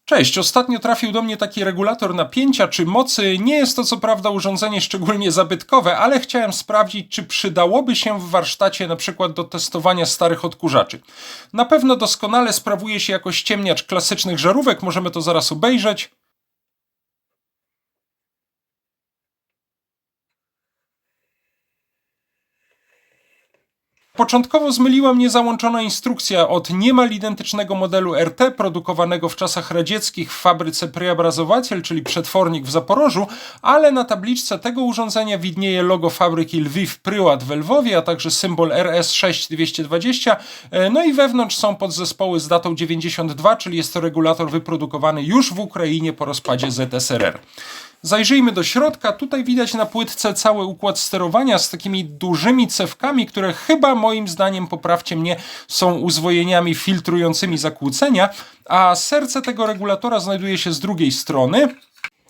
Cześć, ostatnio trafił do mnie taki regulator napięcia czy mocy. Nie jest to co prawda urządzenie szczególnie zabytkowe, ale chciałem sprawdzić, czy przydałoby się w warsztacie na przykład do testowania starych odkurzaczy. Na pewno doskonale sprawuje się jako ściemniacz klasycznych żarówek, możemy to zaraz obejrzeć. Początkowo zmyliła mnie załączona instrukcja od niemal identycznego modelu RT produkowanego w czasach radzieckich w fabryce Preobrazowatelь, czyli przetwornik w Zaporożu, ale na tabliczce tego urządzenia widnieje logo fabryki Lviv Pryłat w Lwowie, a także symbol RS6220, no i wewnątrz są podzespoły z datą 92, czyli jest to regulator wyprodukowany już w Ukrainie po rozpadzie ZSRR. Zajrzyjmy do środka. Tutaj widać na płytce cały układ sterowania z takimi dużymi cewkami, które chyba moim zdaniem, poprawcie mnie, są uzwojeniami filtrującymi zakłócenia, a serce tego regulatora znajduje się z drugiej strony.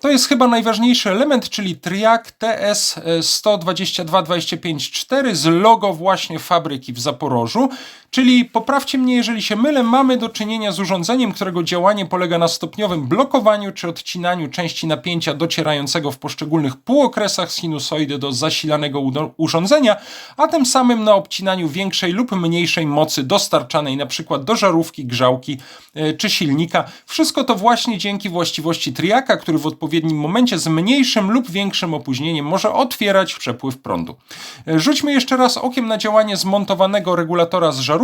To jest chyba najważniejszy element, czyli triak TS122254 z logo właśnie fabryki w Zaporożu. Czyli, poprawcie mnie jeżeli się mylę, mamy do czynienia z urządzeniem, którego działanie polega na stopniowym blokowaniu czy odcinaniu części napięcia docierającego w poszczególnych półokresach sinusoidy do zasilanego urządzenia, a tym samym na obcinaniu większej lub mniejszej mocy dostarczanej na przykład do żarówki, grzałki czy silnika. Wszystko to właśnie dzięki właściwości triaka, który w odpowiednim momencie z mniejszym lub większym opóźnieniem może otwierać przepływ prądu. Rzućmy jeszcze raz okiem na działanie zmontowanego regulatora z żarówką.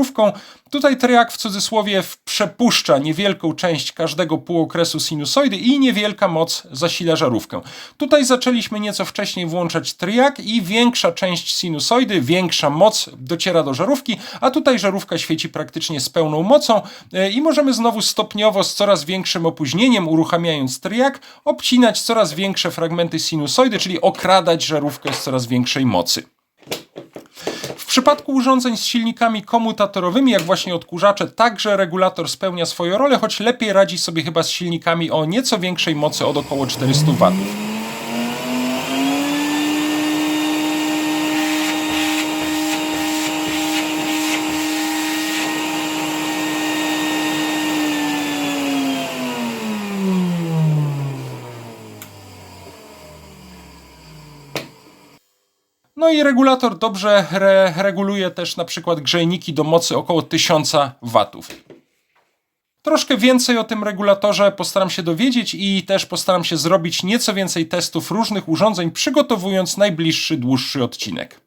Tutaj triak w cudzysłowie przepuszcza niewielką część każdego półokresu sinusoidy i niewielka moc zasila żarówkę. Tutaj zaczęliśmy nieco wcześniej włączać triak i większa część sinusoidy, większa moc dociera do żarówki, a tutaj żarówka świeci praktycznie z pełną mocą i możemy znowu stopniowo z coraz większym opóźnieniem, uruchamiając triak, obcinać coraz większe fragmenty sinusoidy, czyli okradać żarówkę z coraz większej mocy. W przypadku urządzeń z silnikami komutatorowymi, jak właśnie odkurzacze, także regulator spełnia swoją rolę, choć lepiej radzi sobie chyba z silnikami o nieco większej mocy od około 400 W. No i regulator dobrze reguluje też na przykład grzejniki do mocy około 1000 W. Troszkę więcej o tym regulatorze postaram się dowiedzieć i też postaram się zrobić nieco więcej testów różnych urządzeń, przygotowując najbliższy, dłuższy odcinek.